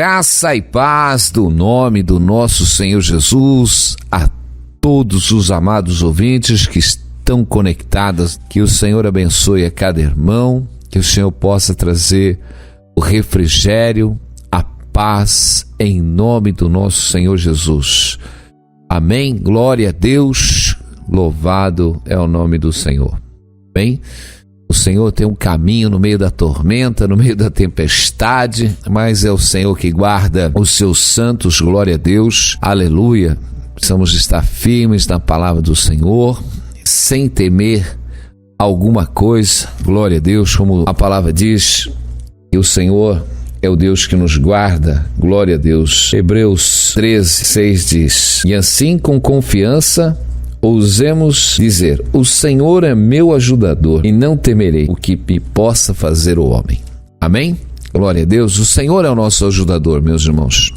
Graça e paz do nome do nosso Senhor Jesus a todos os amados ouvintes que estão conectados. Que o Senhor abençoe a cada irmão, que o Senhor possa trazer o refrigério, a paz em nome do nosso Senhor Jesus. Amém? Glória a Deus, louvado é o nome do Senhor. Bem, o Senhor tem um caminho no meio da tormenta, no meio da tempestade, mas é o Senhor que guarda os seus santos, glória a Deus, aleluia. Precisamos estar firmes na palavra do Senhor, sem temer alguma coisa, glória a Deus, como a palavra diz, que o Senhor é o Deus que nos guarda, glória a Deus. Hebreus 13:6 diz: e assim com confiança ousemos dizer, o Senhor é meu ajudador e não temerei o que me possa fazer o homem. Amém? Glória a Deus. O Senhor é o nosso ajudador, meus irmãos.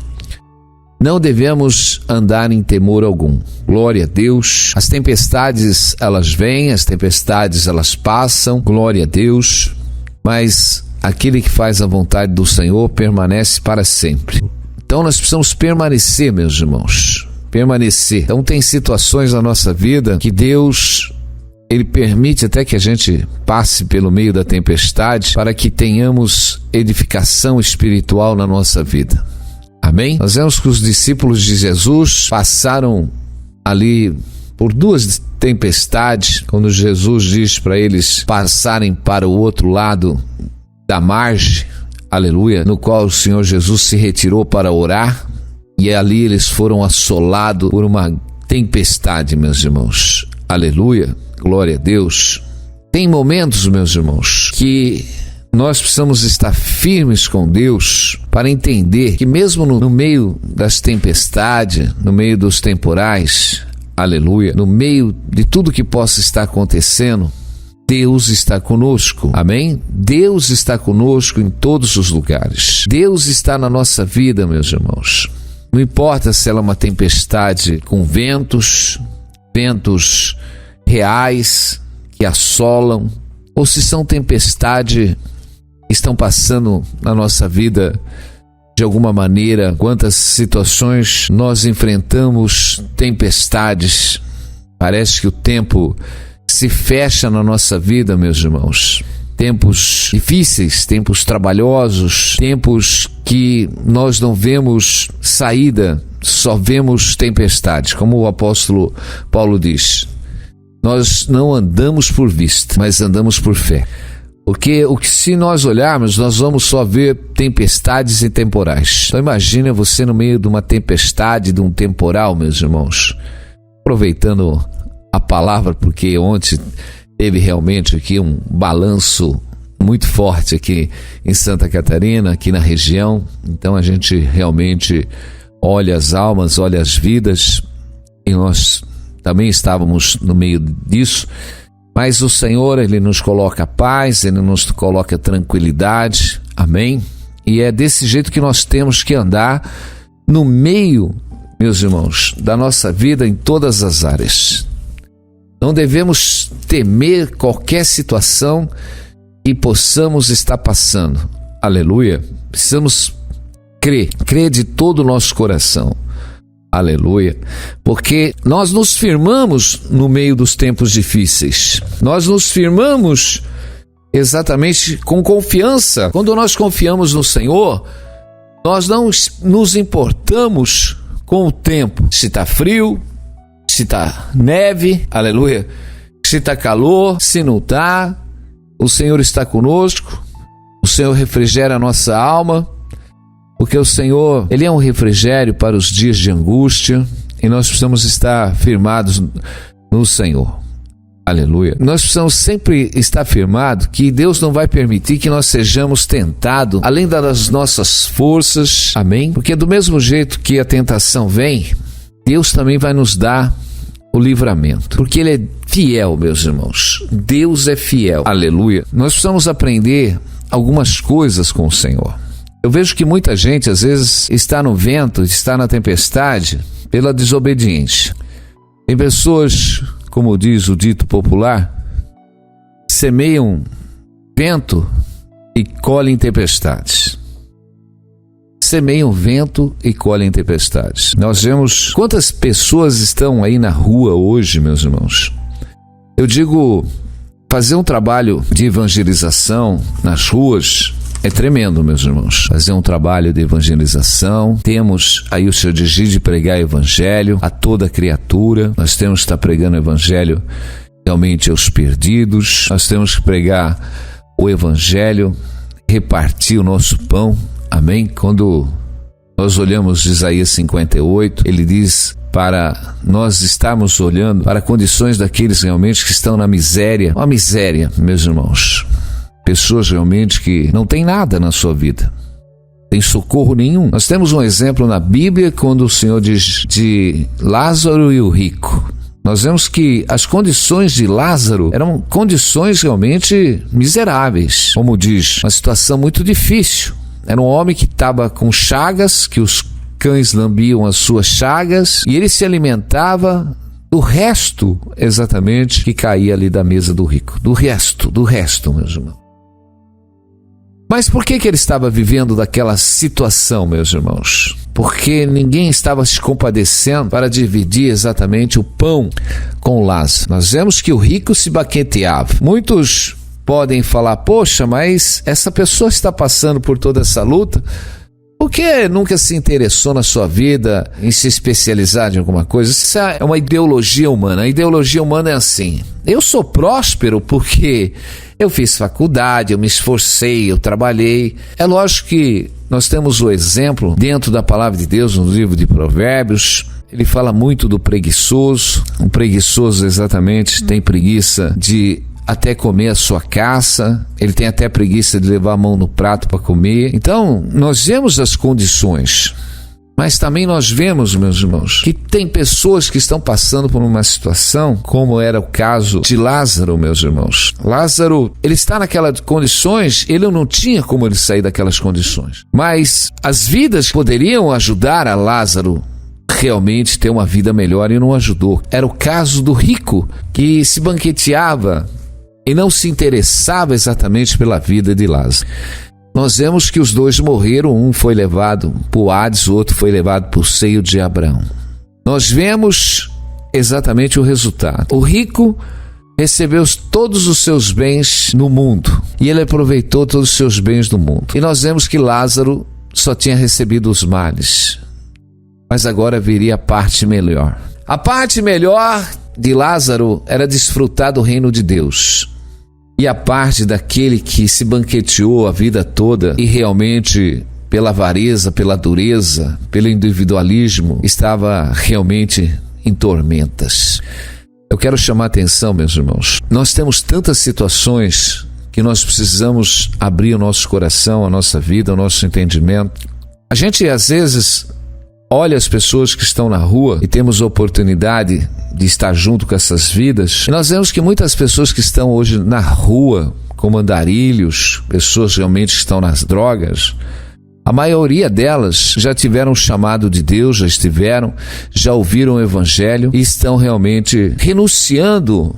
Não devemos andar em temor algum. Glória a Deus. As tempestades, elas vêm, as tempestades, elas passam. Glória a Deus. Mas aquele que faz a vontade do Senhor permanece para sempre. Então nós precisamos permanecer, meus irmãos. Permanecer. Então tem situações na nossa vida que Deus, Ele permite até que a gente passe pelo meio da tempestade para que tenhamos edificação espiritual na nossa vida. Amém? Nós vemos que os discípulos de Jesus passaram ali por duas tempestades, quando Jesus diz para eles passarem para o outro lado da margem, aleluia, no qual o Senhor Jesus se retirou para orar. E ali eles foram assolados por uma tempestade, meus irmãos. Aleluia, glória a Deus. Tem momentos, meus irmãos, que nós precisamos estar firmes com Deus para entender que mesmo no meio das tempestades, no meio dos temporais, aleluia, no meio de tudo que possa estar acontecendo, Deus está conosco, amém? Deus está conosco em todos os lugares. Deus está na nossa vida, meus irmãos. Não importa se ela é uma tempestade com ventos reais que assolam, ou se são tempestades que estão passando na nossa vida de alguma maneira. Quantas situações nós enfrentamos tempestades. Parece que o tempo se fecha na nossa vida, meus irmãos. Tempos difíceis, tempos trabalhosos, tempos que nós não vemos saída, só vemos tempestades, como o apóstolo Paulo diz. Nós não andamos por vista, mas andamos por fé. Porque se nós olharmos, nós vamos só ver tempestades e temporais. Então imagina você no meio de uma tempestade, de um temporal, meus irmãos. Aproveitando a palavra, porque ontem teve realmente aqui um balanço muito forte aqui em Santa Catarina, aqui na região. Então a gente realmente olha as almas, olha as vidas, e nós também estávamos no meio disso. Mas o Senhor, Ele nos coloca paz, Ele nos coloca tranquilidade, amém? E é desse jeito que nós temos que andar no meio, meus irmãos, da nossa vida em todas as áreas. Não devemos temer qualquer situação que possamos estar passando. Aleluia. Precisamos crer de todo o nosso coração. Aleluia. Porque nós nos firmamos no meio dos tempos difíceis. Nós nos firmamos exatamente com confiança. Quando nós confiamos no Senhor, nós não nos importamos com o tempo. Se está frio, se está neve, aleluia, se está calor, se não está, o Senhor está conosco, o Senhor refrigera a nossa alma, porque o Senhor, Ele é um refrigério para os dias de angústia, e nós precisamos estar firmados no Senhor, aleluia. Nós precisamos sempre estar firmados que Deus não vai permitir que nós sejamos tentados além das nossas forças, amém? Porque do mesmo jeito que a tentação vem, Deus também vai nos dar o livramento, porque Ele é fiel, meus irmãos. Deus é fiel, aleluia. Nós precisamos aprender algumas coisas com o Senhor. Eu vejo que muita gente às vezes está no vento, está na tempestade pela desobediência. Tem pessoas, como diz o dito popular, semeiam vento e colhem tempestades. semeiam vento e colhem tempestades. Nós vemos quantas pessoas estão aí na rua hoje, meus irmãos. Eu digo, fazer um trabalho de evangelização nas ruas é tremendo, meus irmãos. Fazer um trabalho de evangelização. Temos aí o seu desígnio de pregar evangelho a toda criatura. Nós temos que estar pregando evangelho realmente aos perdidos. Nós temos que pregar o evangelho, repartir o nosso pão. Amém? Quando nós olhamos Isaías 58, ele diz para nós estarmos olhando para condições daqueles realmente que estão na miséria. Uma miséria, meus irmãos. Pessoas realmente que não têm nada na sua vida, tem socorro nenhum. Nós temos um exemplo na Bíblia quando o Senhor diz de Lázaro e o rico. Nós vemos que as condições de Lázaro eram condições realmente miseráveis. Como diz, uma situação muito difícil. Era um homem que estava com chagas, que os cães lambiam as suas chagas, e ele se alimentava do resto, exatamente, que caía ali da mesa do rico. Do resto, meus irmãos. Mas por que ele estava vivendo daquela situação, meus irmãos? Porque ninguém estava se compadecendo para dividir exatamente o pão com Lázaro. Nós vemos que o rico se baqueteava. Muitos podem falar, poxa, mas essa pessoa está passando por toda essa luta, por que nunca se interessou na sua vida em se especializar em alguma coisa? Isso é uma ideologia humana. A ideologia humana é assim: eu sou próspero porque eu fiz faculdade, eu me esforcei, eu trabalhei. É lógico que nós temos o exemplo dentro da palavra de Deus, no livro de Provérbios. Ele fala muito do preguiçoso. O preguiçoso exatamente tem preguiça de até comer a sua caça, ele tem até preguiça de levar a mão no prato para comer. Então, nós vemos as condições, mas também nós vemos, meus irmãos, que tem pessoas que estão passando por uma situação, como era o caso de Lázaro, meus irmãos. Lázaro, ele está naquelas condições, ele não tinha como ele sair daquelas condições. Mas as vidas poderiam ajudar a Lázaro realmente ter uma vida melhor e não ajudou. Era o caso do rico, que se banqueteava e não se interessava exatamente pela vida de Lázaro. Nós vemos que os dois morreram, um foi levado para o Hades, o outro foi levado para o seio de Abraão. Nós vemos exatamente o resultado. O rico recebeu todos os seus bens no mundo e ele aproveitou todos os seus bens no mundo. E nós vemos que Lázaro só tinha recebido os males, mas agora viria a parte melhor. A parte melhor de Lázaro era desfrutar do reino de Deus. E a parte daquele que se banqueteou a vida toda e realmente, pela avareza, pela dureza, pelo individualismo, estava realmente em tormentas. Eu quero chamar a atenção, meus irmãos. Nós temos tantas situações que nós precisamos abrir o nosso coração, a nossa vida, o nosso entendimento. A gente, às vezes, olha as pessoas que estão na rua e temos a oportunidade de estar junto com essas vidas. E nós vemos que muitas pessoas que estão hoje na rua, como andarilhos, pessoas realmente que estão nas drogas, a maioria delas já tiveram um chamado de Deus, já ouviram o evangelho e estão realmente renunciando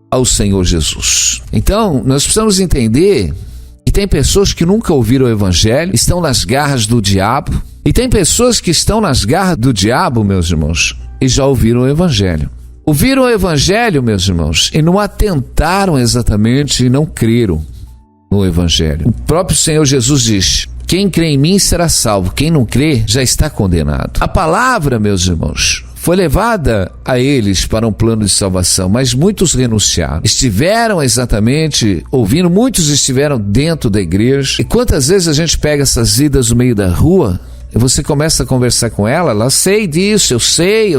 ao Senhor Jesus. Então, nós precisamos entender que tem pessoas que nunca ouviram o evangelho, estão nas garras do diabo, e tem pessoas que estão nas garras do diabo, meus irmãos, e já ouviram o evangelho. Ouviram o evangelho, meus irmãos, e não atentaram exatamente e não creram no evangelho. O próprio Senhor Jesus diz: quem crê em mim será salvo, quem não crê já está condenado. A palavra, meus irmãos, foi levada a eles para um plano de salvação, mas muitos renunciaram. Estiveram exatamente ouvindo, muitos estiveram dentro da igreja. E quantas vezes a gente pega essas vidas no meio da rua e você começa a conversar com ela sei disso, eu sei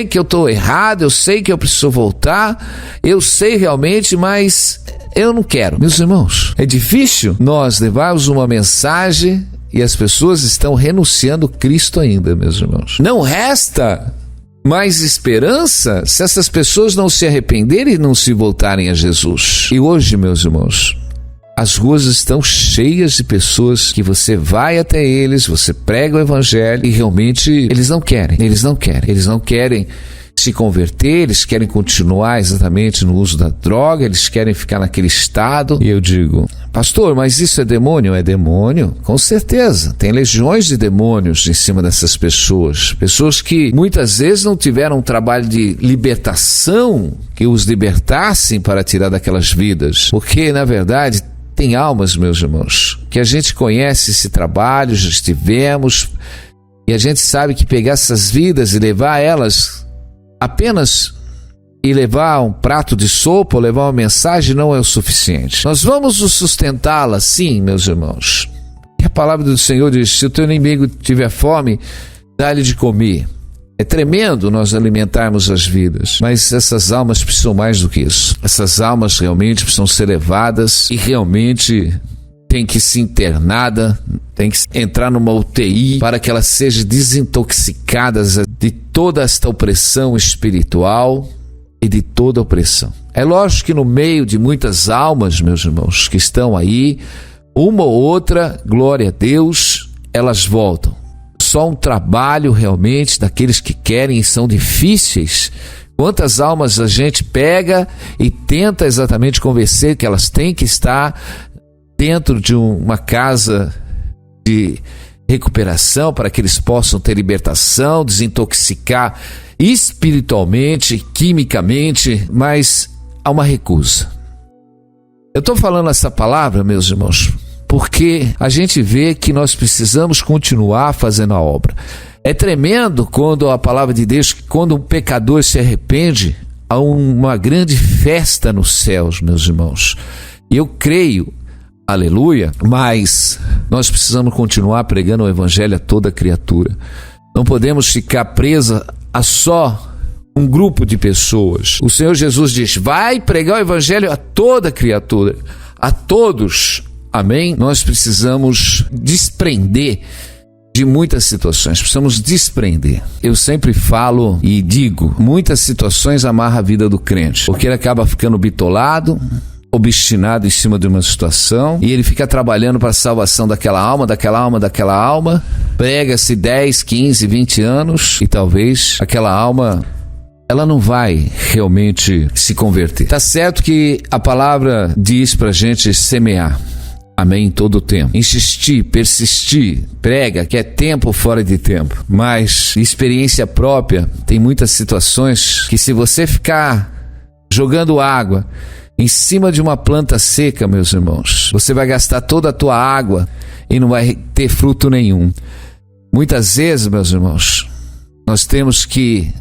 que eu estou errado, eu sei que eu preciso voltar, eu sei realmente, mas eu não quero. Meus irmãos, é difícil nós levarmos uma mensagem e as pessoas estão renunciando Cristo ainda, meus irmãos. Não resta mais esperança se essas pessoas não se arrependerem e não se voltarem a Jesus. E hoje, meus irmãos, as ruas estão cheias de pessoas que você vai até eles, você prega o evangelho e realmente eles não querem se converter, eles querem continuar exatamente no uso da droga, eles querem ficar naquele estado. E eu digo: pastor, mas isso é demônio? É demônio? Com certeza. Tem legiões de demônios em cima dessas pessoas. Pessoas que muitas vezes não tiveram um trabalho de libertação que os libertassem para tirar daquelas vidas. Porque, na verdade, tem almas, meus irmãos, que a gente conhece esse trabalho, já estivemos, e a gente sabe que pegar essas vidas e levar elas apenas e levar um prato de sopa ou levar uma mensagem não é o suficiente. Nós vamos nos sustentá-la, sim, meus irmãos. E a palavra do Senhor diz: se o teu inimigo tiver fome, dá-lhe de comer. É tremendo nós alimentarmos as vidas, mas essas almas precisam mais do que isso. Essas almas realmente precisam ser levadas e realmente tem que ser internada, tem que entrar numa UTI para que elas sejam desintoxicadas de toda esta opressão espiritual e de toda opressão. É lógico que no meio de muitas almas, meus irmãos, que estão aí, uma ou outra, glória a Deus, elas voltam. Só um trabalho realmente daqueles que querem e são difíceis. Quantas almas a gente pega e tenta exatamente convencer que elas têm que estar dentro de uma casa de recuperação para que eles possam ter libertação, desintoxicar espiritualmente, quimicamente, mas há uma recusa. Eu estou falando essa palavra, meus irmãos, porque a gente vê que nós precisamos continuar fazendo a obra. É tremendo quando a palavra de Deus, quando um pecador se arrepende, há uma grande festa nos céus, meus irmãos. E eu creio, aleluia, mas nós precisamos continuar pregando o evangelho a toda criatura. Não podemos ficar presos a só um grupo de pessoas. O Senhor Jesus diz: vai pregar o evangelho a toda criatura, a todos. Amém? Nós precisamos desprender de muitas situações, precisamos desprender. Eu sempre falo e digo, muitas situações amarram a vida do crente, porque ele acaba ficando bitolado, obstinado em cima de uma situação, e ele fica trabalhando para a salvação daquela alma, prega-se 10, 15, 20 anos, e talvez aquela alma, ela não vai realmente se converter. Tá certo que a palavra diz pra gente semear, amém, todo o tempo. Insistir, persistir, prega, que é tempo fora de tempo. Mas, experiência própria, tem muitas situações que se você ficar jogando água em cima de uma planta seca, meus irmãos, você vai gastar toda a tua água e não vai ter fruto nenhum. Muitas vezes, meus irmãos, nós temos que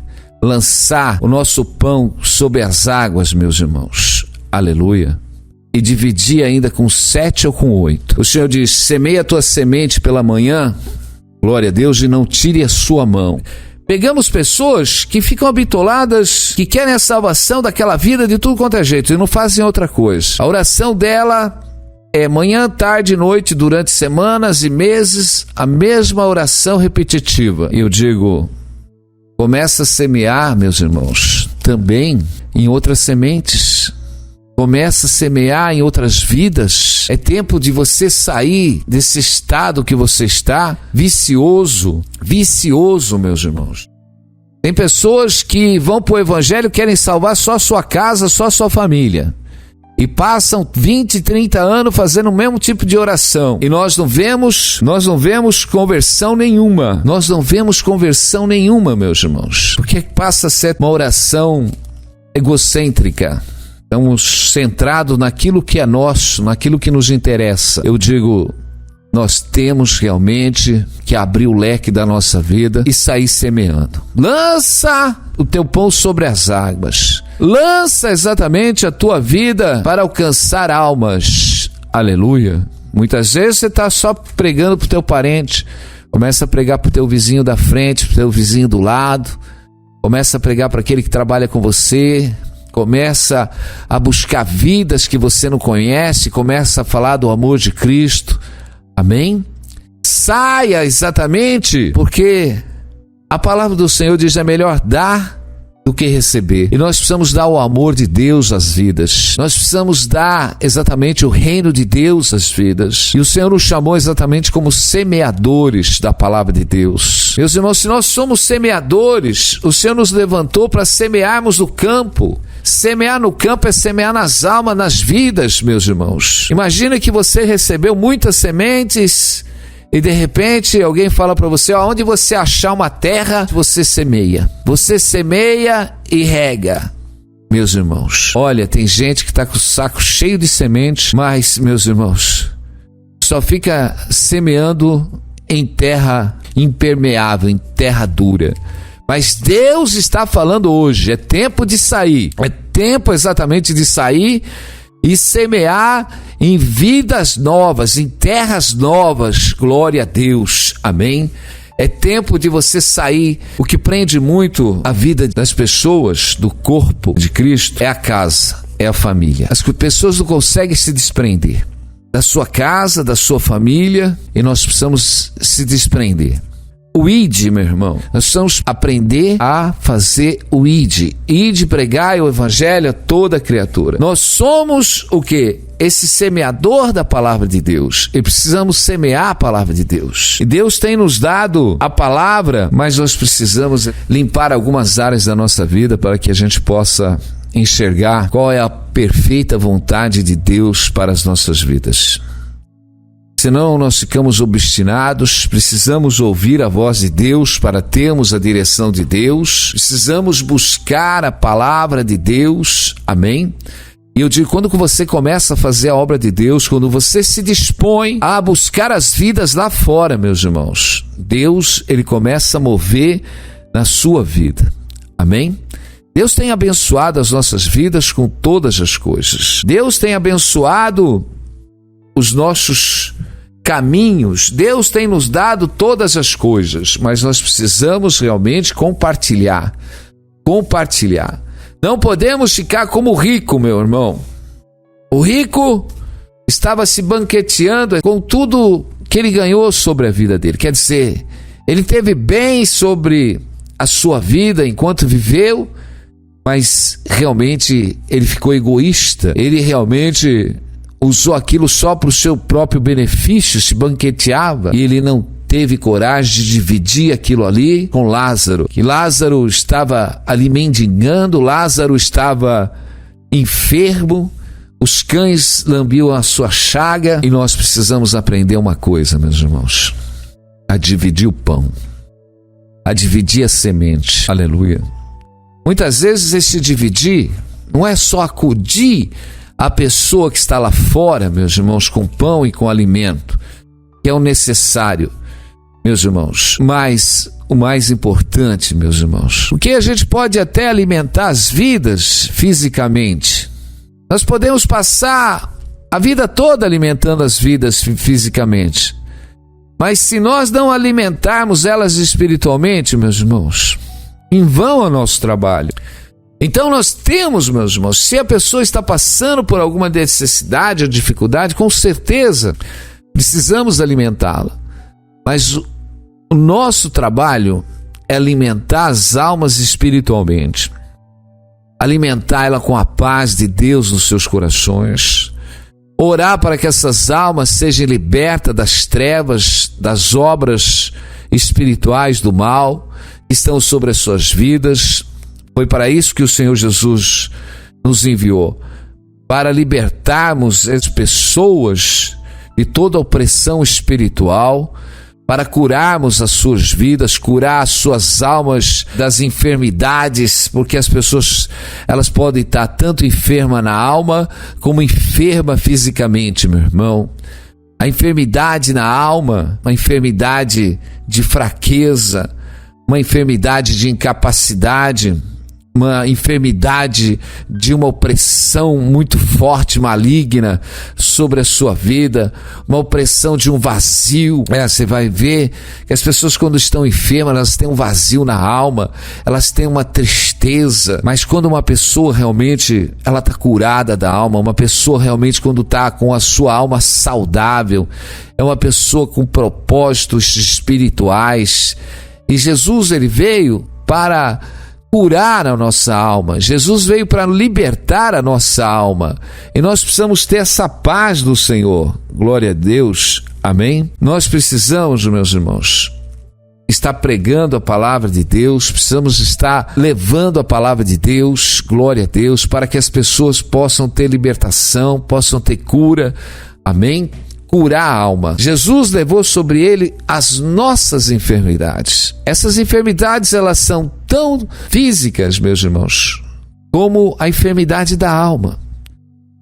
lançar o nosso pão sobre as águas, meus irmãos. Aleluia. E dividir ainda com 7 ou com 8. O Senhor diz: semeia a tua semente pela manhã, glória a Deus, e não tire a sua mão. Pegamos pessoas que ficam habitoladas, que querem a salvação daquela vida de tudo quanto é jeito e não fazem outra coisa. A oração dela é manhã, tarde e noite, durante semanas e meses, a mesma oração repetitiva. E eu digo: começa a semear, meus irmãos, também em outras sementes. Começa a semear em outras vidas. É tempo de você sair desse estado que você está, vicioso, meus irmãos. Tem pessoas que vão para o evangelho, querem salvar só a sua casa, só a sua família. E passam 20, 30 anos fazendo o mesmo tipo de oração. E nós não vemos conversão nenhuma. Nós não vemos conversão nenhuma, meus irmãos. Porque passa a ser uma oração egocêntrica. Estamos centrados naquilo que é nosso, naquilo que nos interessa. Eu digo, nós temos realmente que abrir o leque da nossa vida e sair semeando. Lança o teu pão sobre as águas. Lança exatamente a tua vida para alcançar almas. Aleluia. Muitas vezes você está só pregando para o teu parente. Começa a pregar para o teu vizinho da frente, para o teu vizinho do lado. Começa a pregar para aquele que trabalha com você. Começa a buscar vidas que você não conhece, começa a falar do amor de Cristo, amém? Saia exatamente, porque a palavra do Senhor diz: é melhor dar do que receber. E nós precisamos dar o amor de Deus às vidas. Nós precisamos dar exatamente o reino de Deus às vidas. E o Senhor nos chamou exatamente como semeadores da palavra de Deus. Meus irmãos, se nós somos semeadores, o Senhor nos levantou para semearmos no campo. Semear no campo é semear nas almas, nas vidas, meus irmãos. Imagina que você recebeu muitas sementes e de repente alguém fala para você: onde você achar uma terra, você semeia. Você semeia e rega. Meus irmãos, olha, tem gente que está com o saco cheio de sementes, mas, meus irmãos, só fica semeando em terra impermeável, em terra dura. Mas Deus está falando hoje, é tempo de sair, é tempo exatamente de sair e semear em vidas novas, em terras novas. Glória a Deus, amém? É tempo de você sair. O que prende muito a vida das pessoas, do corpo de Cristo, é a casa, é a família. As pessoas não conseguem se desprender da sua casa, da sua família, e nós precisamos se desprender. O ID, meu irmão, nós precisamos aprender a fazer o ID. ID, pregar o evangelho a toda criatura. Nós somos o quê? Esse semeador da palavra de Deus. E precisamos semear a palavra de Deus. E Deus tem nos dado a palavra, mas nós precisamos limpar algumas áreas da nossa vida para que a gente possa enxergar qual é a perfeita vontade de Deus para as nossas vidas. Senão nós ficamos obstinados. Precisamos ouvir a voz de Deus para termos a direção de Deus. Precisamos buscar a palavra de Deus. Amém? E eu digo, quando você começa a fazer a obra de Deus, quando você se dispõe a buscar as vidas lá fora, meus irmãos, Deus, ele começa a mover na sua vida. Amém? Deus tem abençoado as nossas vidas com todas as coisas. Deus tem abençoado os nossos caminhos. Deus tem nos dado todas as coisas, mas nós precisamos realmente compartilhar. Não podemos ficar como o rico, meu irmão. O rico estava se banqueteando com tudo que ele ganhou sobre a vida dele. Quer dizer, ele teve bem sobre a sua vida enquanto viveu, mas realmente ele ficou egoísta. Ele realmente usou aquilo só para o seu próprio benefício, se banqueteava, e ele não teve coragem de dividir aquilo ali com Lázaro. Que Lázaro estava ali mendigando, Lázaro estava enfermo, os cães lambiam a sua chaga, e nós precisamos aprender uma coisa, meus irmãos: a dividir o pão, a dividir a semente. Aleluia. Muitas vezes esse dividir não é só acudir a pessoa que está lá fora, meus irmãos, com pão e com alimento, que é o necessário, meus irmãos, mas o mais importante, meus irmãos, porque a gente pode até alimentar as vidas fisicamente. Nós podemos passar a vida toda alimentando as vidas fisicamente, mas se nós não alimentarmos elas espiritualmente, meus irmãos, em vão é o nosso trabalho. Então nós temos, meus irmãos, se a pessoa está passando por alguma necessidade ou dificuldade, com certeza precisamos alimentá-la. Mas o nosso trabalho é alimentar as almas espiritualmente. Alimentá-la com a paz de Deus nos seus corações. Orar para que essas almas sejam libertas das trevas, das obras espirituais do mal que estão sobre as suas vidas. Foi para isso que o Senhor Jesus nos enviou, para libertarmos as pessoas de toda opressão espiritual, para curarmos as suas vidas, curar as suas almas das enfermidades, porque as pessoas, elas podem estar tanto enfermas na alma como enfermas fisicamente, meu irmão. A enfermidade na alma, uma enfermidade de fraqueza, uma enfermidade de incapacidade, uma enfermidade de uma opressão muito forte, maligna sobre a sua vida, uma opressão de um vazio. Você vai ver que as pessoas, quando estão enfermas, elas têm um vazio na alma, elas têm uma tristeza. Mas quando uma pessoa realmente ela está curada da alma, uma pessoa realmente quando está com a sua alma saudável, é uma pessoa com propósitos espirituais. E Jesus, ele veio para curar a nossa alma. Jesus veio para libertar a nossa alma. E nós precisamos ter essa paz do Senhor. Glória a Deus. Amém? Nós precisamos, meus irmãos, estar pregando a palavra de Deus, precisamos estar levando a palavra de Deus, glória a Deus, para que as pessoas possam ter libertação, possam ter cura. Amém? Curar a alma. Jesus levou sobre ele as nossas enfermidades. Essas enfermidades, elas são tão físicas, meus irmãos, como a enfermidade da alma.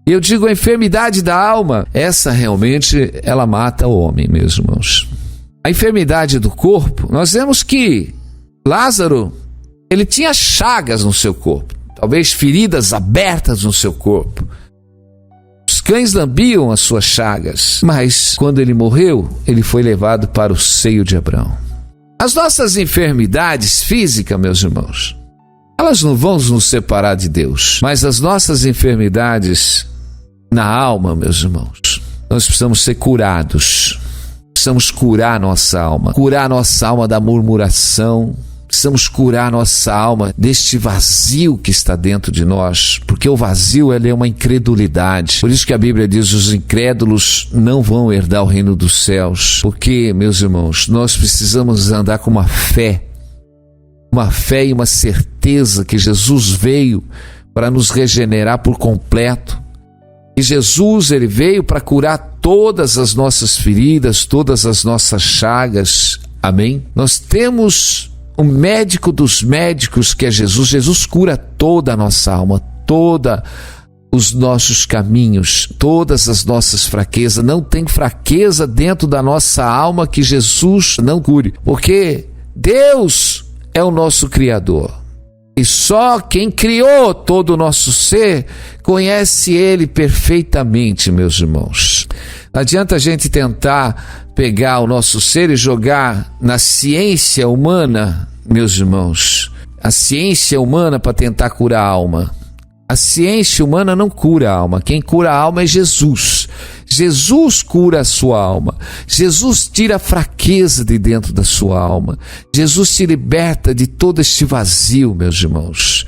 E eu digo a enfermidade da alma, essa realmente, ela mata o homem, meus irmãos. A enfermidade do corpo, nós vemos que Lázaro, ele tinha chagas no seu corpo, talvez feridas abertas no seu corpo. Os cães lambiam as suas chagas, mas quando ele morreu, ele foi levado para o seio de Abraão. As nossas enfermidades físicas, meus irmãos, elas não vão nos separar de Deus, mas as nossas enfermidades na alma, meus irmãos, nós precisamos ser curados. Precisamos curar nossa alma da murmuração, precisamos curar nossa alma deste vazio que está dentro de nós, porque o vazio ele é uma incredulidade. Por isso que a Bíblia diz: os incrédulos não vão herdar o reino dos céus. Porque, meus irmãos, nós precisamos andar com uma fé e uma certeza que Jesus veio para nos regenerar por completo. E Jesus, ele veio para curar todas as nossas feridas, todas as nossas chagas. Amém? Nós temos o médico dos médicos, que é Jesus. Jesus cura toda a nossa alma, todos os nossos caminhos, todas as nossas fraquezas. Não tem fraqueza dentro da nossa alma que Jesus não cure, porque Deus é o nosso Criador. E só quem criou todo o nosso ser conhece Ele perfeitamente, meus irmãos. Não adianta a gente tentar pegar o nosso ser e jogar na ciência humana, meus irmãos. A ciência humana para tentar curar a alma. A ciência humana não cura a alma. Quem cura a alma é Jesus. Jesus cura a sua alma. Jesus tira a fraqueza de dentro da sua alma. Jesus te liberta de todo este vazio, meus irmãos.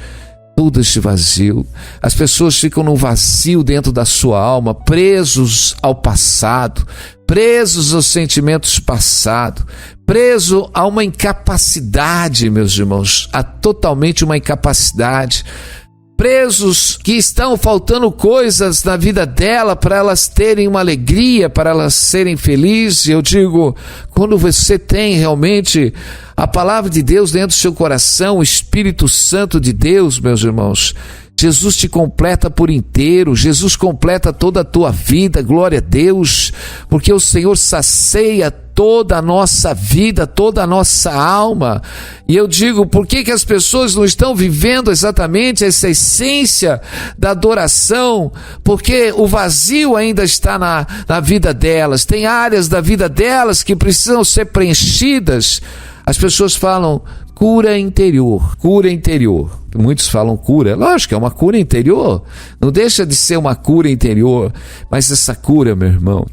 Todo este vazio. As pessoas ficam num vazio dentro da sua alma, presos ao passado, presos aos sentimentos passados, preso a uma incapacidade, meus irmãos, a totalmente uma incapacidade. Presos que estão faltando coisas na vida dela para elas terem uma alegria, para elas serem felizes. Eu digo, quando você tem realmente a palavra de Deus dentro do seu coração, o Espírito Santo de Deus, meus irmãos, Jesus te completa por inteiro, Jesus completa toda a tua vida, glória a Deus, porque o Senhor sacia toda a nossa vida, toda a nossa alma. E eu digo, por que as pessoas não estão vivendo exatamente essa essência da adoração? Porque o vazio ainda está na vida delas, tem áreas da vida delas que precisam ser preenchidas. As pessoas falam cura interior, cura interior. Muitos falam cura, lógico, é uma cura interior, não deixa de ser uma cura interior, mas essa cura, meu irmão,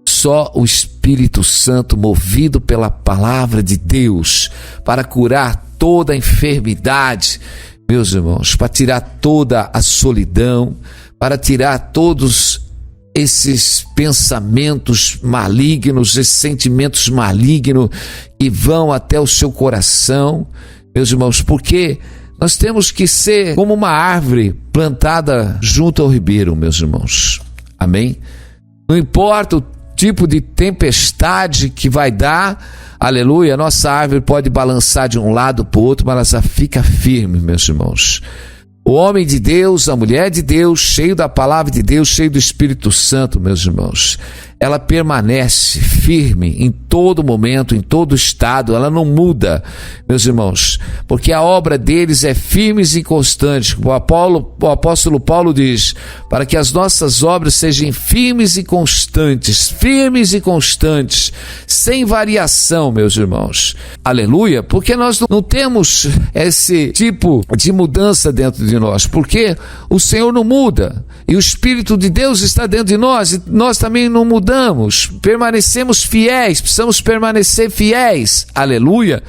só o Espírito Santo, movido pela palavra de Deus, para curar toda a enfermidade, meus irmãos, para tirar toda a solidão, para tirar todos esses pensamentos malignos, esses sentimentos malignos que vão até o seu coração, meus irmãos, porque nós temos que ser como uma árvore plantada junto ao ribeiro, meus irmãos. Amém? Não importa o tipo de tempestade que vai dar, aleluia, a nossa árvore pode balançar de um lado para o outro, mas ela fica firme, meus irmãos. O homem de Deus, a mulher de Deus, cheio da palavra de Deus, cheio do Espírito Santo, meus irmãos, ela permanece firme em todo momento, em todo estado, ela não muda, meus irmãos, porque a obra deles é firme e constante. O apóstolo Paulo diz, para que as nossas obras sejam firmes e constantes, sem variação, meus irmãos. Aleluia, porque nós não temos esse tipo de mudança dentro de nós, porque o Senhor não muda, e o Espírito de Deus está dentro de nós, e nós também não mudamos, permanecemos fiéis, precisamos permanecer fiéis, aleluia,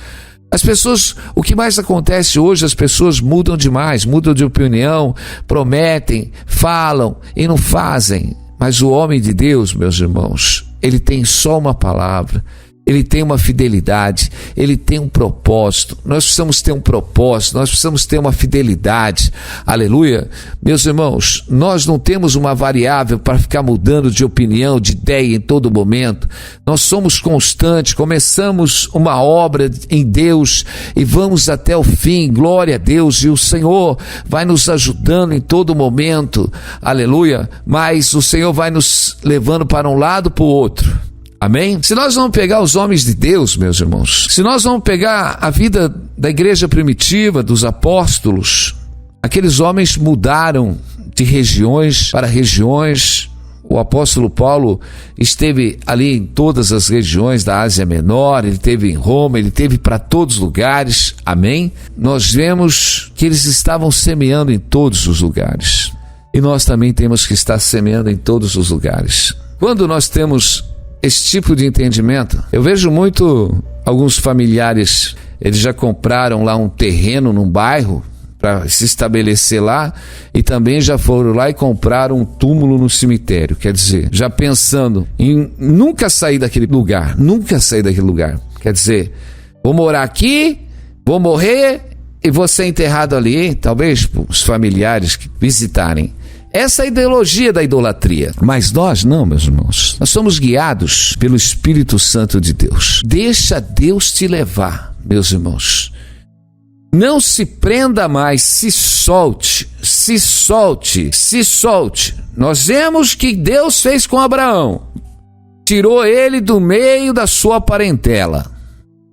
As pessoas, o que mais acontece hoje, as pessoas mudam demais, mudam de opinião, prometem, falam e não fazem. Mas o homem de Deus, meus irmãos, ele tem só uma palavra, ele tem uma fidelidade, ele tem um propósito. Nós precisamos ter um propósito, nós precisamos ter uma fidelidade. Aleluia. Meus irmãos, nós não temos uma variável para ficar mudando de opinião, de ideia em todo momento. Nós somos constantes, começamos uma obra em Deus e vamos até o fim. Glória a Deus. E o Senhor vai nos ajudando em todo momento. Aleluia. Mas o Senhor vai nos levando para um lado, para o outro. Amém? Se nós vamos pegar os homens de Deus, meus irmãos, se nós vamos pegar a vida da igreja primitiva, dos apóstolos, aqueles homens mudaram de regiões para regiões. O apóstolo Paulo esteve ali em todas as regiões da Ásia Menor, ele esteve em Roma, ele esteve para todos os lugares. Amém? Nós vemos que eles estavam semeando em todos os lugares. E nós também temos que estar semeando em todos os lugares. Quando nós temos esse tipo de entendimento, eu vejo muito alguns familiares, eles já compraram lá um terreno num bairro para se estabelecer lá e também já foram lá e compraram um túmulo no cemitério. Quer dizer, já pensando em nunca sair daquele lugar, Quer dizer, vou morar aqui, vou morrer e vou ser enterrado ali, talvez os familiares que visitarem. Essa é a ideologia da idolatria. Mas nós não, meus irmãos. Nós somos guiados pelo Espírito Santo de Deus. Deixa Deus te levar, meus irmãos. Não se prenda mais, se solte. Nós vemos que Deus fez com Abraão. Tirou ele do meio da sua parentela,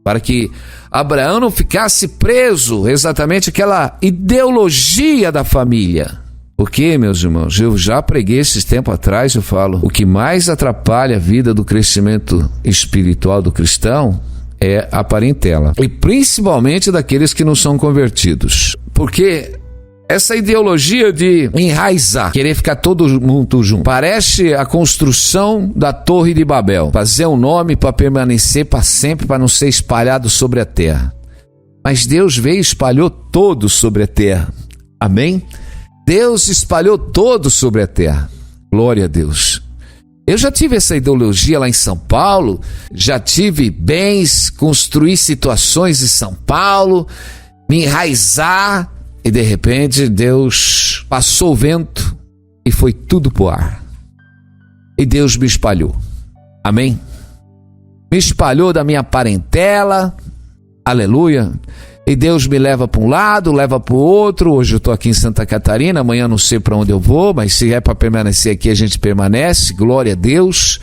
para que Abraão não ficasse preso exatamente àquela ideologia da família. Porque, meus irmãos, eu já preguei esses tempos atrás, eu falo, o que mais atrapalha a vida do crescimento espiritual do cristão é a parentela. E principalmente daqueles que não são convertidos. Porque essa ideologia de enraizar, querer ficar todo mundo junto, parece a construção da Torre de Babel. Fazer um nome para permanecer para sempre, para não ser espalhado sobre a terra. Mas Deus veio e espalhou todo sobre a terra. Amém? Deus espalhou todo sobre a terra. Glória a Deus. Eu já tive essa ideologia lá em São Paulo, já tive bens, construir situações em São Paulo, me enraizar, e de repente Deus passou o vento e foi tudo pro ar. E Deus me espalhou. Amém? Me espalhou da minha parentela. Aleluia. E Deus me leva para um lado, leva para o outro. Hoje eu estou aqui em Santa Catarina, amanhã não sei para onde eu vou, mas se é para permanecer aqui, a gente permanece, glória a Deus.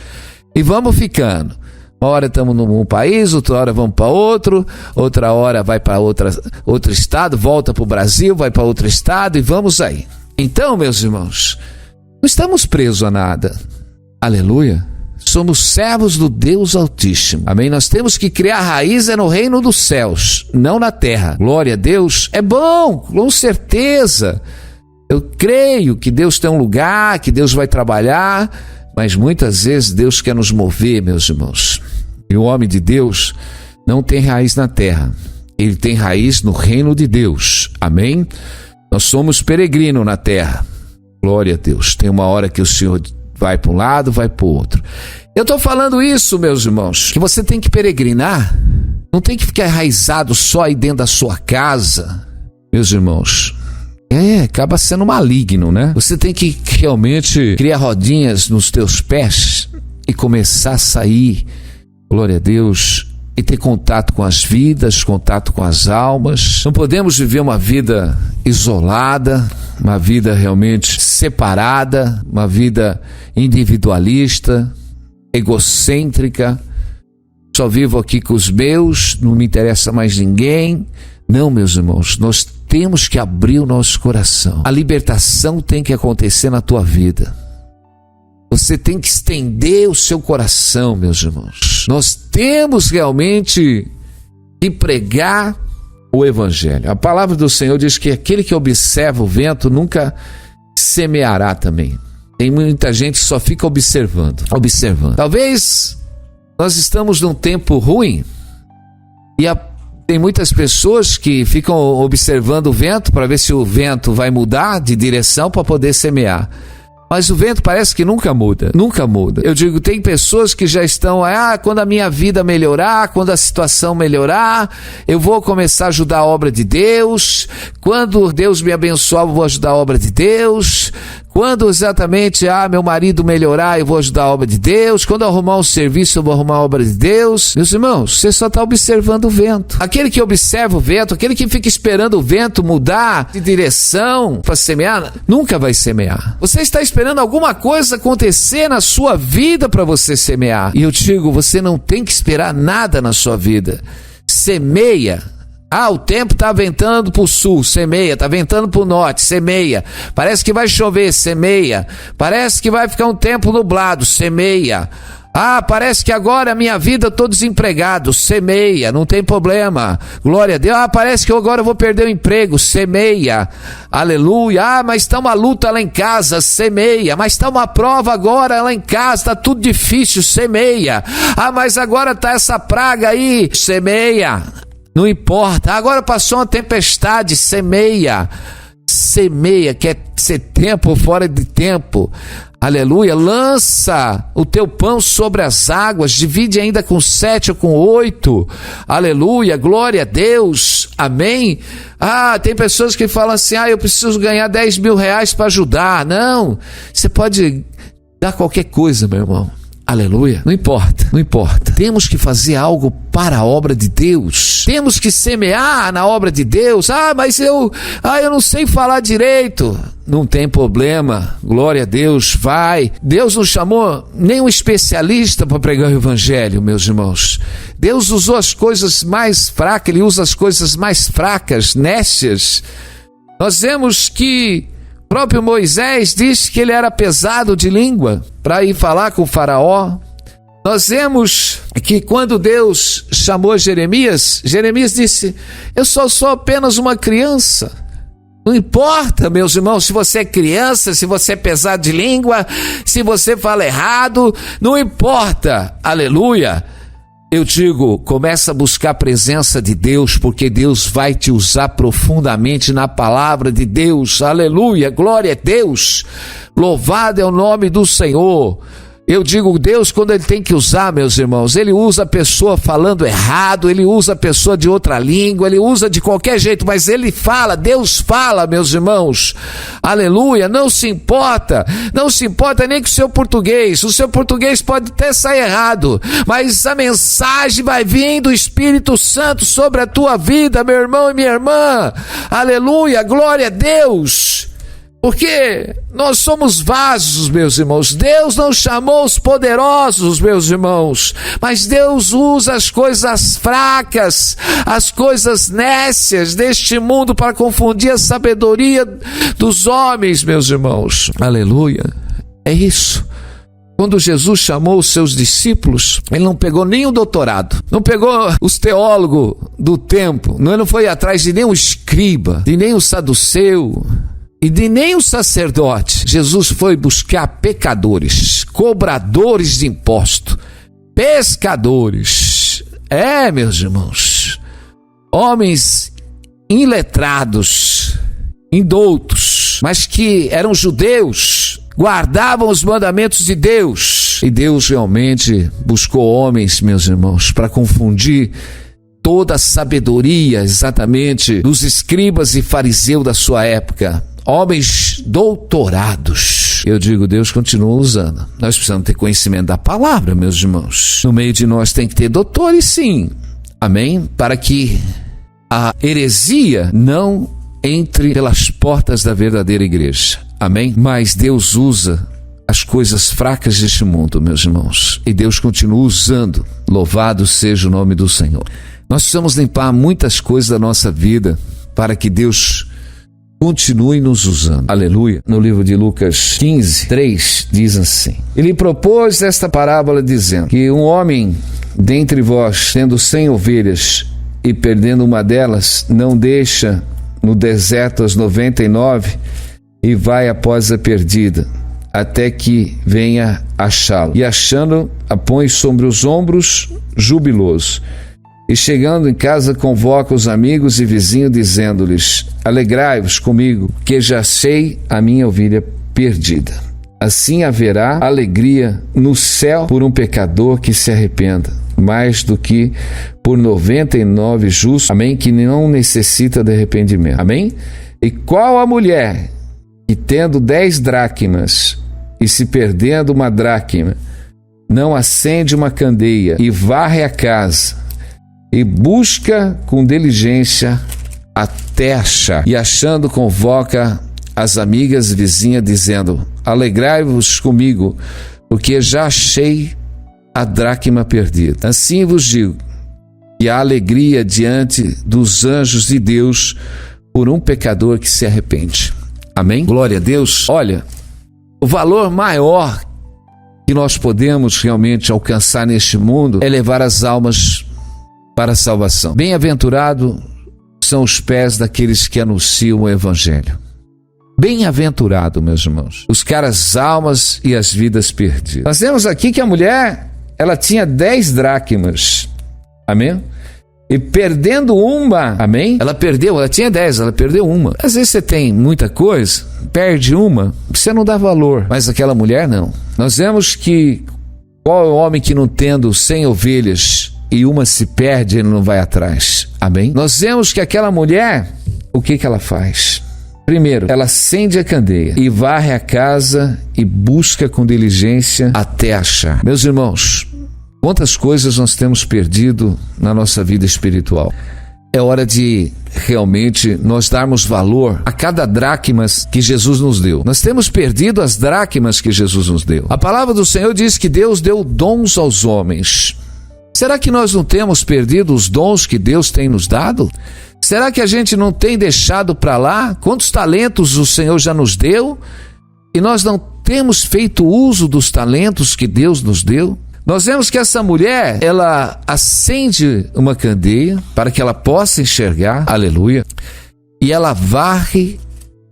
E vamos ficando. Uma hora estamos num país, outra hora vamos para outro, outra hora vai para outro estado, volta para o Brasil, vai para outro estado e vamos aí. Então, meus irmãos, não estamos presos a nada. Aleluia. Somos servos do Deus Altíssimo. Amém? Nós temos que criar raiz no reino dos céus, não na terra. Glória a Deus. É bom, com certeza. Eu creio que Deus tem um lugar, que Deus vai trabalhar, mas muitas vezes Deus quer nos mover, meus irmãos. E o homem de Deus não tem raiz na terra. Ele tem raiz no reino de Deus. Amém? Nós somos peregrinos na terra. Glória a Deus. Tem uma hora que o Senhor vai para um lado, vai para o outro. Eu estou falando isso, meus irmãos, que você tem que peregrinar, não tem que ficar enraizado só aí dentro da sua casa, meus irmãos. Acaba sendo maligno, né? Você tem que realmente criar rodinhas nos teus pés e começar a sair, glória a Deus, e ter contato com as vidas, contato com as almas. Não podemos viver uma vida isolada, uma vida realmente separada, uma vida individualista, egocêntrica. Só vivo aqui com os meus, não me interessa mais ninguém. Não, meus irmãos, nós temos que abrir o nosso coração. A libertação tem que acontecer na tua vida. Você tem que estender o seu coração, meus irmãos. Nós temos realmente que pregar o Evangelho. A palavra do Senhor diz que aquele que observa o vento nunca semeará também. Tem muita gente que só fica observando. Talvez nós estamos num tempo ruim e Tem muitas pessoas que ficam observando o vento para ver se o vento vai mudar de direção para poder semear. Mas o vento parece que nunca muda, nunca muda. Eu digo, tem pessoas que já estão, quando a minha vida melhorar, quando a situação melhorar, eu vou começar a ajudar a obra de Deus. Quando Deus me abençoar, eu vou ajudar a obra de Deus. Quando exatamente, meu marido melhorar, eu vou ajudar a obra de Deus. Quando eu arrumar um serviço, eu vou arrumar a obra de Deus. Meus irmãos, você só está observando o vento. Aquele que observa o vento, aquele que fica esperando o vento mudar de direção para semear, nunca vai semear. Você está esperando alguma coisa acontecer na sua vida para você semear. E eu digo, você não tem que esperar nada na sua vida. Semeia. O tempo está ventando para o sul, semeia. Está ventando para o norte, semeia. Parece que vai chover, semeia. Parece que vai ficar um tempo nublado, semeia. Parece que agora a minha vida eu estou desempregado, semeia, não tem problema, glória a Deus. Parece que agora eu vou perder o emprego, semeia, aleluia. Mas está uma luta lá em casa, semeia. Mas está uma prova agora lá em casa, está tudo difícil, semeia. Mas agora está essa praga aí, semeia, não importa. Agora passou uma tempestade, semeia. Semeia, quer ser tempo ou fora de tempo, aleluia. Lança o teu pão sobre as águas, divide ainda com 7 ou com 8, aleluia, glória a Deus, amém. Tem pessoas que falam assim, eu preciso ganhar 10 mil reais para ajudar. Não, você pode dar qualquer coisa, meu irmão. Aleluia, não importa, não importa. Temos que fazer algo para a obra de Deus. Temos que semear na obra de Deus. Mas eu não sei falar direito. Não tem problema, glória a Deus, vai. Deus não chamou nenhum especialista para pregar o evangelho, meus irmãos. Deus usou as coisas mais fracas, Ele usa as coisas mais fracas, nécias. Nós vemos que o próprio Moisés disse que ele era pesado de língua para ir falar com o faraó. Nós vemos que quando Deus chamou Jeremias, Jeremias disse, eu só sou apenas uma criança. Não importa, meus irmãos, se você é criança, se você é pesado de língua, se você fala errado, não importa, aleluia. Eu digo, começa a buscar a presença de Deus, porque Deus vai te usar profundamente na palavra de Deus, aleluia, glória a Deus, louvado é o nome do Senhor. Eu digo, Deus, quando Ele tem que usar, meus irmãos, Ele usa a pessoa falando errado, Ele usa a pessoa de outra língua, Ele usa de qualquer jeito, mas Ele fala, Deus fala, meus irmãos, aleluia. Não se importa nem com o seu português pode até sair errado, mas a mensagem vai vir do Espírito Santo sobre a tua vida, meu irmão e minha irmã, aleluia, glória a Deus. Porque nós somos vasos, meus irmãos. Deus não chamou os poderosos, meus irmãos, mas Deus usa as coisas fracas, as coisas nécias deste mundo para confundir a sabedoria dos homens, meus irmãos. Aleluia. É isso. Quando Jesus chamou os seus discípulos, Ele não pegou nenhum doutorado, não pegou os teólogos do tempo, ele não foi atrás de nenhum escriba, de nenhum saduceu, e de nem o sacerdote. Jesus foi buscar pecadores, cobradores de imposto, pescadores. Meus irmãos, homens iletrados, indoutos, mas que eram judeus, guardavam os mandamentos de Deus. E Deus realmente buscou homens, meus irmãos, para confundir toda a sabedoria exatamente dos escribas e fariseus da sua época. Homens doutorados. Eu digo, Deus continua usando. Nós precisamos ter conhecimento da palavra, meus irmãos. No meio de nós tem que ter doutores, sim. Amém? Para que a heresia não entre pelas portas da verdadeira igreja. Amém? Mas Deus usa as coisas fracas deste mundo, meus irmãos. E Deus continua usando. Louvado seja o nome do Senhor. Nós precisamos limpar muitas coisas da nossa vida para que Deus continue nos usando. Aleluia. No livro de Lucas 15, 3, diz assim: Ele propôs esta parábola dizendo que um homem dentre vós, tendo 100 ovelhas e perdendo uma delas, não deixa no deserto as 99 e vai após a perdida, até que venha achá-la. E achando, a põe sobre os ombros, jubiloso. E chegando em casa, convoca os amigos e vizinhos, dizendo-lhes: alegrai-vos comigo, que já achei a minha ovelha perdida. Assim haverá alegria no céu por um pecador que se arrependa, mais do que por 99 justos, amém, que não necessita de arrependimento, amém? E qual a mulher que, tendo 10 dracmas e se perdendo uma dracma, não acende uma candeia e varre a casa e busca com diligência até achar, e achando convoca as amigas e vizinhas, dizendo: alegrai-vos comigo, porque já achei a dracma perdida. Assim vos digo que há alegria diante dos anjos de Deus por um pecador que se arrepende. Amém? Glória a Deus. Olha, o valor maior que nós podemos realmente alcançar neste mundo é levar as almas para a salvação. Bem-aventurado são os pés daqueles que anunciam o Evangelho. Bem-aventurado, meus irmãos, buscar as almas e as vidas perdidas. Nós vemos aqui que a mulher, ela tinha 10 dracmas, amém? E perdendo uma, amém? Ela tinha 10, ela perdeu uma. Às vezes você tem muita coisa, perde uma, você não dá valor, mas aquela mulher não. Nós vemos que qual é o homem que, não tendo 100 ovelhas e uma se perde, ele não vai atrás, amém? Nós vemos que aquela mulher, o que ela faz? Primeiro, ela acende a candeia e varre a casa e busca com diligência até achar. Meus irmãos, quantas coisas nós temos perdido na nossa vida espiritual. É hora de realmente nós darmos valor a cada dracma que Jesus nos deu. Nós temos perdido as dracmas que Jesus nos deu. A palavra do Senhor diz que Deus deu dons aos homens. Será que nós não temos perdido os dons que Deus tem nos dado? Será que a gente não tem deixado para lá? Quantos talentos o Senhor já nos deu e nós não temos feito uso dos talentos que Deus nos deu? Nós vemos que essa mulher, ela acende uma candeia para que ela possa enxergar, aleluia, e ela varre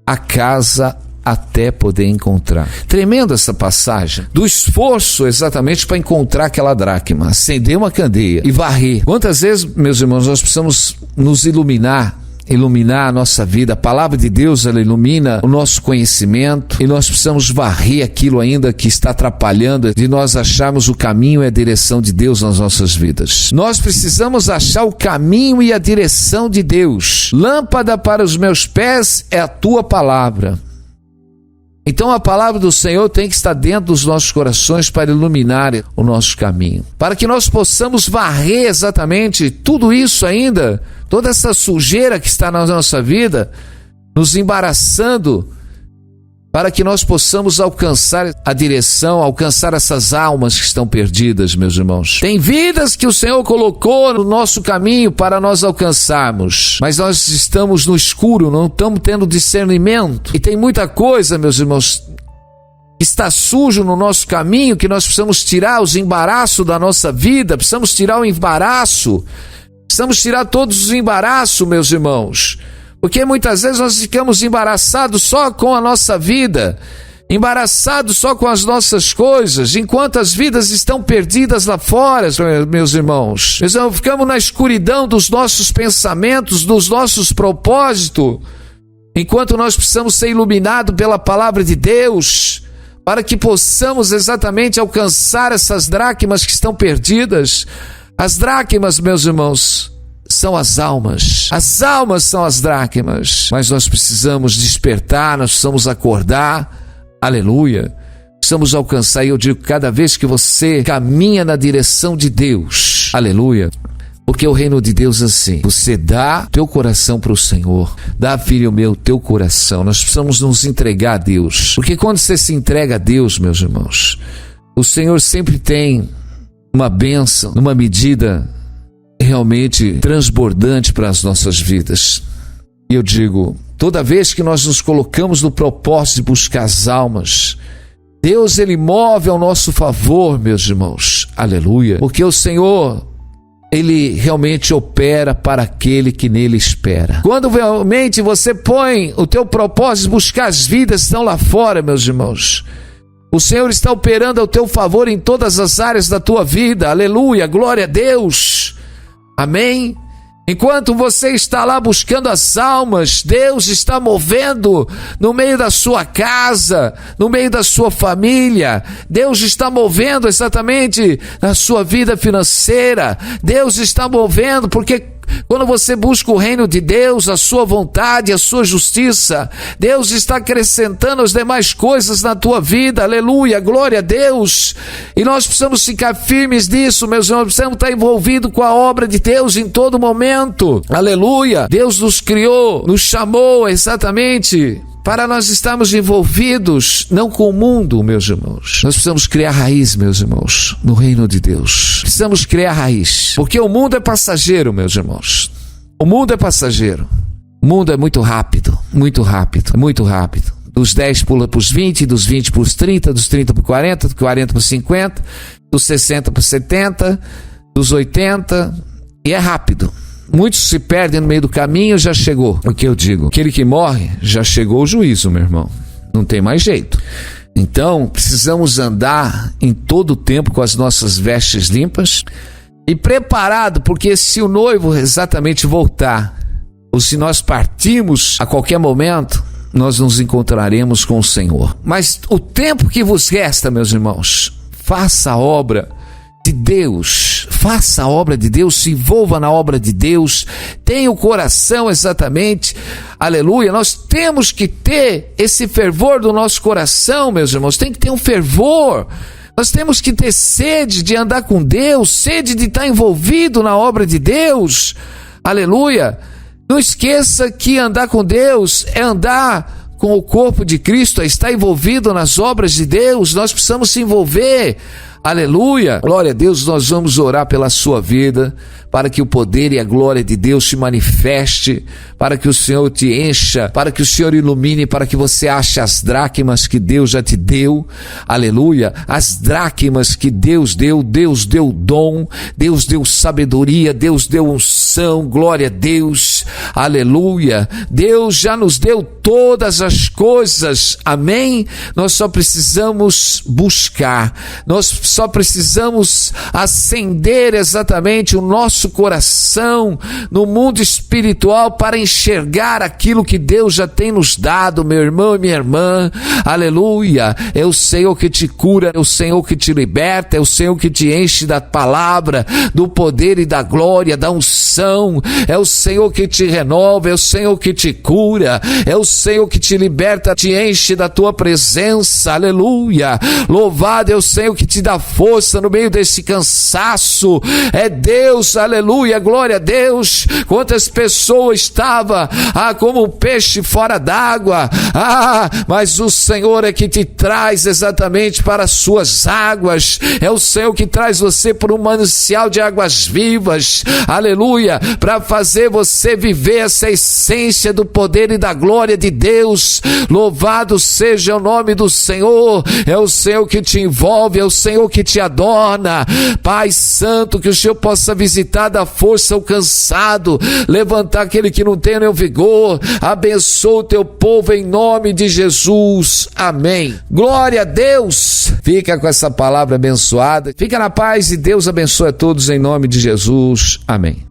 a casa até poder encontrar. Tremenda essa passagem do esforço exatamente para encontrar aquela dracma, acender uma candeia e varrer. Quantas vezes, meus irmãos, nós precisamos nos iluminar a nossa vida. A palavra de Deus, ela ilumina o nosso conhecimento e nós precisamos varrer aquilo ainda que está atrapalhando de nós acharmos o caminho e a direção de Deus nas nossas vidas. Nós precisamos achar o caminho e a direção de Deus. Lâmpada para os meus pés é a tua palavra. Então a palavra do Senhor tem que estar dentro dos nossos corações para iluminar o nosso caminho, para que nós possamos varrer exatamente tudo isso ainda, toda essa sujeira que está na nossa vida, nos embaraçando, para que nós possamos alcançar a direção, alcançar essas almas que estão perdidas, meus irmãos. Tem vidas que o Senhor colocou no nosso caminho para nós alcançarmos, mas nós estamos no escuro, não estamos tendo discernimento. E tem muita coisa, meus irmãos, que está sujo no nosso caminho, que nós precisamos tirar os embaraços da nossa vida, precisamos tirar o embaraço, precisamos tirar todos os embaraços, meus irmãos. Porque muitas vezes nós ficamos embaraçados só com a nossa vida, embaraçados só com as nossas coisas, enquanto as vidas estão perdidas lá fora, meus irmãos. Ficamos na escuridão dos nossos pensamentos, dos nossos propósitos, enquanto nós precisamos ser iluminados pela palavra de Deus, para que possamos exatamente alcançar essas dracmas que estão perdidas. As dracmas, meus irmãos, são as almas. As almas são as dracmas. Mas nós precisamos despertar, nós precisamos acordar. Aleluia. Precisamos alcançar. E eu digo, cada vez que você caminha na direção de Deus, aleluia, porque o reino de Deus é assim. Você dá teu coração para o Senhor. Dá, filho meu, teu coração. Nós precisamos nos entregar a Deus. Porque quando você se entrega a Deus, meus irmãos, o Senhor sempre tem uma bênção, numa medida realmente transbordante para as nossas vidas. E eu digo, toda vez que nós nos colocamos no propósito de buscar as almas, Deus, ele move ao nosso favor, meus irmãos, aleluia, porque o Senhor, ele realmente opera para aquele que nele espera. Quando realmente você põe o teu propósito de buscar as vidas que estão lá fora, meus irmãos, o Senhor está operando ao teu favor em todas as áreas da tua vida, aleluia, glória a Deus. Amém? Enquanto você está lá buscando as almas, Deus está movendo no meio da sua casa, no meio da sua família. Deus está movendo exatamente na sua vida financeira. Deus está movendo porque quando você busca o reino de Deus, a sua vontade, a sua justiça, Deus está acrescentando as demais coisas na tua vida. Aleluia, glória a Deus. E nós precisamos ficar firmes nisso, meus irmãos. Precisamos estar envolvidos com a obra de Deus em todo momento. Aleluia. Deus nos criou, nos chamou exatamente para nós estarmos envolvidos, não com o mundo, meus irmãos. Nós precisamos criar raiz, meus irmãos, no reino de Deus. Precisamos criar raiz, porque o mundo é passageiro, meus irmãos. O mundo é passageiro. O mundo é muito rápido, muito rápido, muito rápido. Dos 10 pula para os 20, dos 20 para os 30, dos 30 para os 40, dos 40 para os 50, dos 60 para os 70, dos 80, e é rápido. Muitos se perdem no meio do caminho, já chegou. O que eu digo? Aquele que morre, já chegou o juízo, meu irmão. Não tem mais jeito. Então, precisamos andar em todo o tempo com as nossas vestes limpas e preparado, porque se o noivo exatamente voltar, ou se nós partirmos a qualquer momento, nós nos encontraremos com o Senhor. Mas o tempo que vos resta, meus irmãos, faça a obra de Deus, faça a obra de Deus, se envolva na obra de Deus, tenha o coração exatamente, aleluia. Nós temos que ter esse fervor do nosso coração, meus irmãos, tem que ter um fervor. Nós temos que ter sede de andar com Deus, sede de estar envolvido na obra de Deus, aleluia. Não esqueça que andar com Deus é andar com o corpo de Cristo, é estar envolvido nas obras de Deus. Nós precisamos se envolver. Aleluia, glória a Deus. Nós vamos orar pela sua vida, para que o poder e a glória de Deus se manifeste, para que o Senhor te encha, para que o Senhor ilumine, para que você ache as dracmas que Deus já te deu, aleluia, as dracmas que Deus deu dom, Deus deu sabedoria, Deus deu unção, glória a Deus, aleluia, Deus já nos deu todas as coisas, amém? Nós só precisamos buscar, nós só precisamos acender exatamente o nosso coração no mundo espiritual para enxergar aquilo que Deus já tem nos dado, meu irmão e minha irmã, aleluia. É o Senhor que te cura, é o Senhor que te liberta, é o Senhor que te enche da palavra, do poder e da glória, da unção, é o Senhor que te renova, é o Senhor que te cura, é o Senhor que te liberta, te enche da tua presença, aleluia. Louvado é o Senhor que te dá força no meio desse cansaço, é Deus, aleluia, glória a Deus. Quantas pessoas estavam como um peixe fora d'água, mas o Senhor é que te traz exatamente para as suas águas, é o Senhor que traz você para um manancial de águas vivas, aleluia, para fazer você viver essa essência do poder e da glória de Deus. Louvado seja o nome do Senhor, é o Senhor que te envolve, é o Senhor que te adorna. Pai Santo, que o Senhor possa visitar, dar força ao cansado, levantar aquele que não tem nenhum vigor. Abençoa o teu povo em nome de Jesus, amém. Glória a Deus. Fica com essa palavra abençoada, fica na paz e Deus abençoe a todos em nome de Jesus, amém.